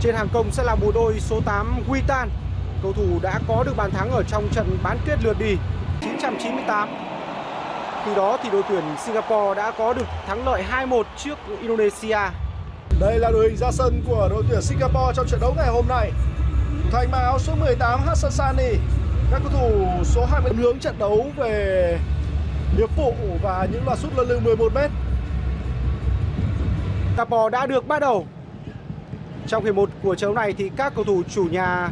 Trên hàng công sẽ là bộ đôi số 8 Witan. Cầu thủ đã có được bàn thắng ở trong trận bán kết lượt đi 1998. Từ đó thì đội tuyển Singapore đã có được thắng lợi 2-1 trước Indonesia. Đây là đội hình ra sân của đội tuyển Singapore trong trận đấu ngày hôm nay. Thủ thành mặc áo số 18 Hassan Sani. Các cầu thủ số 20 hướng trận đấu về hiệp phụ và những loạt sút lên lưng 11m. Singapore đã được bắt đầu. Trong hiệp 1 của trận đấu này thì các cầu thủ chủ nhà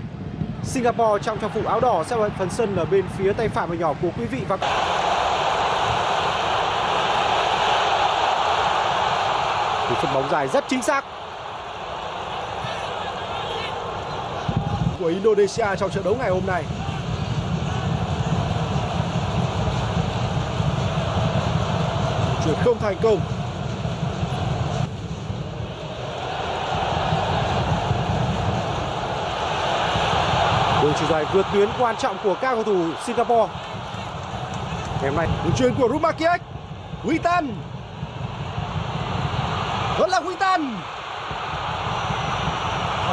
Singapore trong trang phục áo đỏ sẽ vào phần sân ở bên phía tay phải và nhỏ của quý vị và phần bóng dài rất chính xác của Indonesia trong trận đấu ngày hôm nay. Chuyển không thành công. đường chuyền dài vượt tuyến quan trọng của các cầu thủ Singapore. Ngày hôm nay đường chuyền của Rumakiek. Witan. Vẫn là Witan.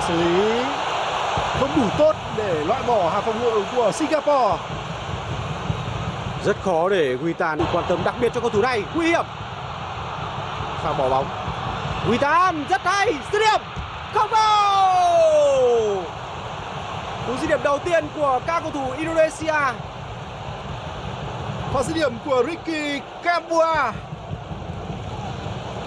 Xử lý không đủ tốt để loại bỏ hàng phòng ngự của Singapore. Rất khó để Witan quan tâm đặc biệt cho cầu thủ này. Nguy hiểm. Pha bỏ bóng. Witan rất hay. Dứt điểm. Không vào. Cú dứt điểm đầu tiên của các cầu thủ Indonesia. Pha dứt điểm của Ricky Kambua.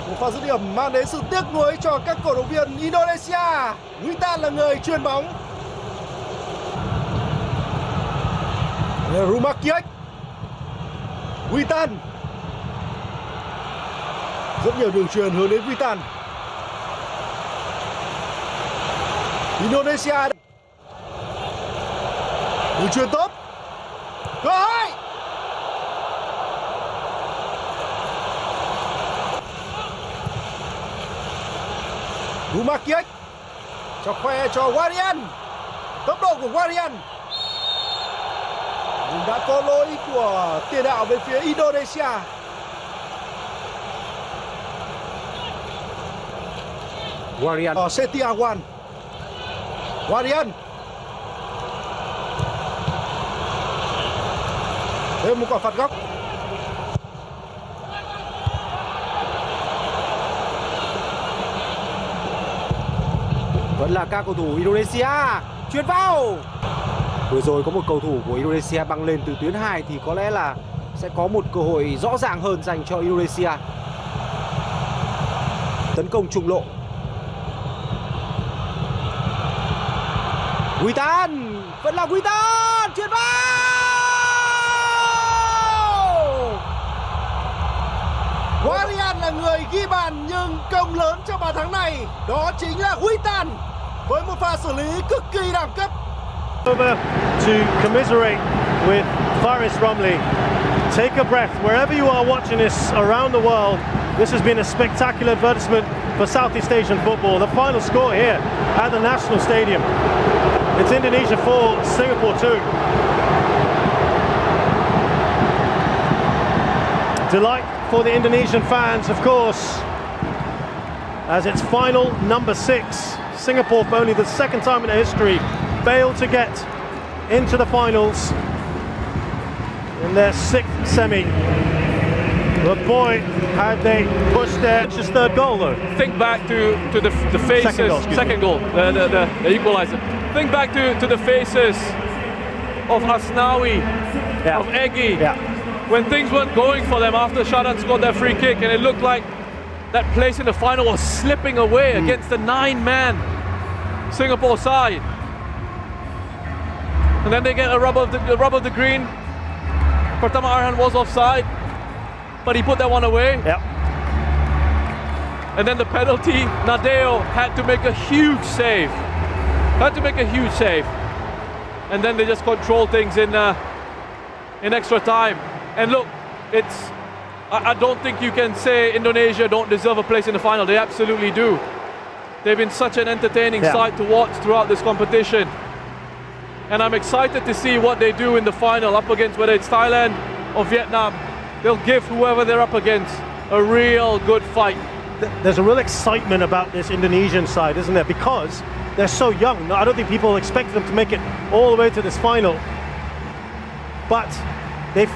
Một pha dứt điểm mang đến sự tiếc nuối cho các cổ động viên Indonesia. Witan là người chuyền bóng. Rumakiek. Witan. Rất nhiều đường chuyền hướng đến Witan. Indonesia. Đường chuyền tốt. Cơ hội. Rumakiek cho khoe cho Warian. Tốc độ của Warian. Đã có lỗi của tiền đạo bên phía Indonesia. Warian. Setiawan. Warian. Thêm một quả phạt góc. Vẫn là các cầu thủ Indonesia. Chuyền vào. Vừa rồi có một cầu thủ của Indonesia băng lên từ tuyến 2 thì có lẽ là sẽ có một cơ hội rõ ràng hơn dành cho Indonesia. Tấn công trùng lộ. Witan. Vẫn là Witan. Chuyền vào. Warian là người ghi bàn nhưng công lớn cho bàn thắng này đó chính là Witan với một pha xử lý cực kỳ đẳng cấp. Over to commiserate with Faris Romley. Take a breath wherever you are watching this around the world. This has been a spectacular advertisement for Southeast Asian football. The final score here at the National Stadium. It's Indonesia 4, Singapore 2. Delight for the Indonesian fans, of course, as it's final number 6. Singapore, for only the second time in their history, failed to get into the finals in their 6th semi. But boy, had they pushed their third goal though. Think back to the faces. Second goal, the equalizer. Think back to the faces of Hasnawi, of Egi. Yeah. When things weren't going for them after Shadan scored that free kick, and it looked like that place in the final was slipping away against the 9-man Singapore side. And then they get a rub of the green. Pertama Arhan was offside, but he put that one away. Yep. And then the penalty, Nadeo had to make a huge save. And then they just control things in extra time. And look, I don't think you can say Indonesia don't deserve a place in the final. They absolutely do. They've been such an entertaining side to watch throughout this competition. And I'm excited to see what they do in the final up against whether it's Thailand or Vietnam. They'll give whoever they're up against a real good fight. there's a real excitement about this Indonesian side, isn't there? Because they're so young. I don't think people expected them to make it all the way to this final. But they've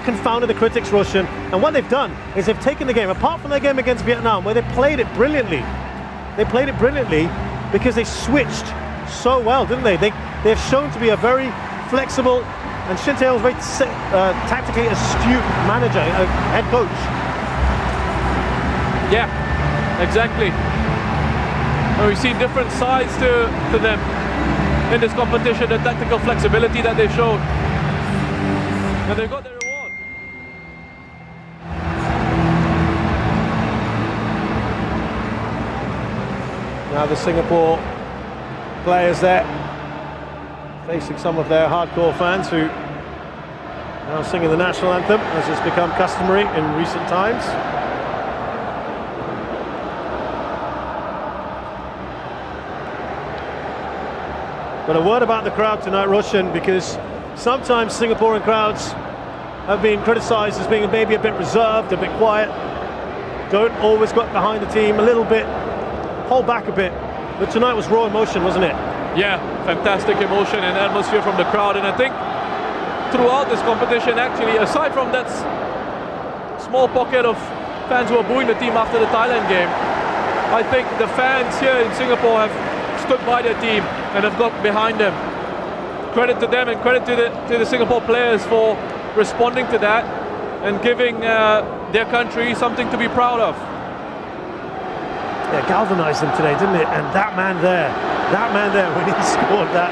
confounded the critics, Roshan. And what they've done is they've taken the game, apart from their game against Vietnam, where they played it brilliantly. They played it brilliantly because they switched so well, didn't they? They've shown to be a very flexible, and Shin Tae-yong's very tactically astute manager, head coach. Yeah, exactly. And we've seen different sides to them in this competition, the tactical flexibility that they've shown. And they've got their reward. Now the Singapore players there, facing some of their hardcore fans who are now singing the national anthem, as has become customary in recent times. But a word about the crowd tonight, Roshan, because sometimes Singaporean crowds have been criticised as being maybe a bit reserved, a bit quiet, don't always get behind the team a little bit, hold back a bit. But tonight was raw emotion, wasn't it? Yeah, fantastic emotion and atmosphere from the crowd. And I think throughout this competition, actually, aside from that small pocket of fans who are booing the team after the Thailand game, I think the fans here in Singapore have stood by their team and have got behind them. Credit to them and credit to the Singapore players for responding to that and giving their country something to be proud of. Yeah, galvanised them today, didn't it? And that man there, when he scored that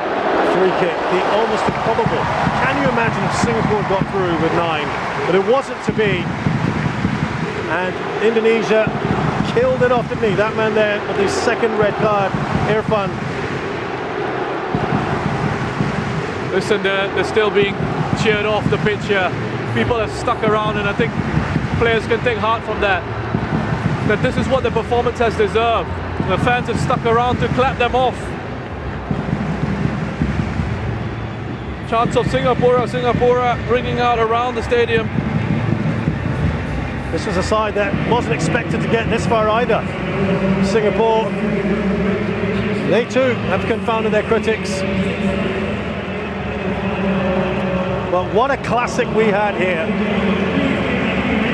free kick, the almost improbable. Can you imagine if Singapore got through with 9? But it wasn't to be. And Indonesia killed it off, didn't he? That man there with his second red card, Irfan. Listen, they're still being cheered off the pitch here. People have stuck around, and I think players can take heart from that. That this is what the performance has deserved. The fans have stuck around to clap them off. Chants of Singapura ringing out around the stadium. This was a side that wasn't expected to get this far either. Singapore, they too have confounded their critics. But what a classic we had here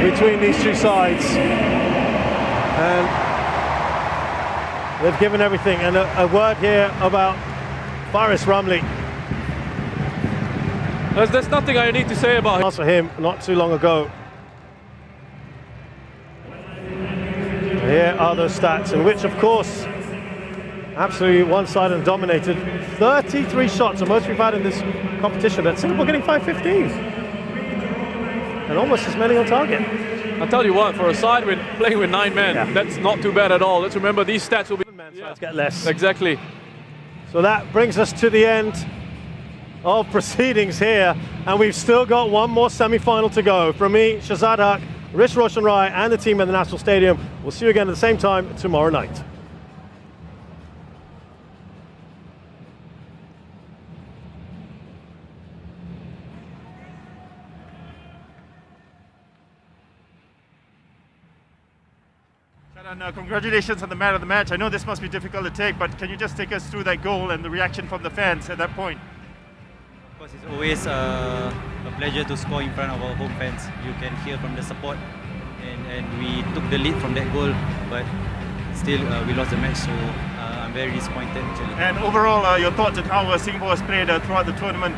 between these two sides. And they've given everything. And a word here about Faris Ramli. There's nothing I need to say about him. For him not too long ago. Here are those stats, in which, of course, absolutely one-sided and dominated. 33 shots, the most we've had in this competition. But Singapore getting 515. And almost as many on target. I'll tell you what, for a side playing with 9 men, that's not too bad at all. Let's remember these stats will be... Sides get less. Exactly. So that brings us to the end of proceedings here. And we've still got one more semi-final to go. From me, Shazad Haq, Rish Roshan Rai and the team at the National Stadium. We'll see you again at the same time tomorrow night. Congratulations on the man of the match. I know this must be difficult to take, but can you just take us through that goal and the reaction from the fans at that point? Of course, it's always a pleasure to score in front of our home fans. You can hear from the support, and we took the lead from that goal, but still we lost the match, so I'm very disappointed actually. And overall, your thoughts on how Singapore has played throughout the tournament?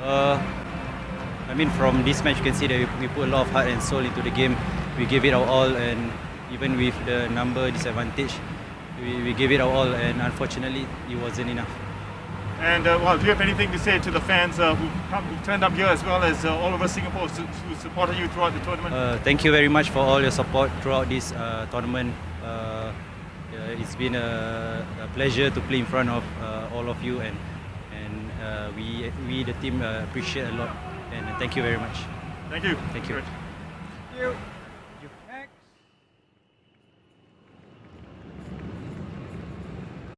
I mean, from this match you can see that we put a lot of heart and soul into the game. We gave it our all, and even with the number disadvantage, we gave it our all, and unfortunately it wasn't enough. And well, do you have anything to say to the fans who turned up here, as well as all over Singapore who supported you throughout the tournament? Thank you very much for all your support throughout this tournament. It's been a pleasure to play in front of all of you, and we the team appreciate a lot, and thank you very much. Thank you. Thank you. Thank you.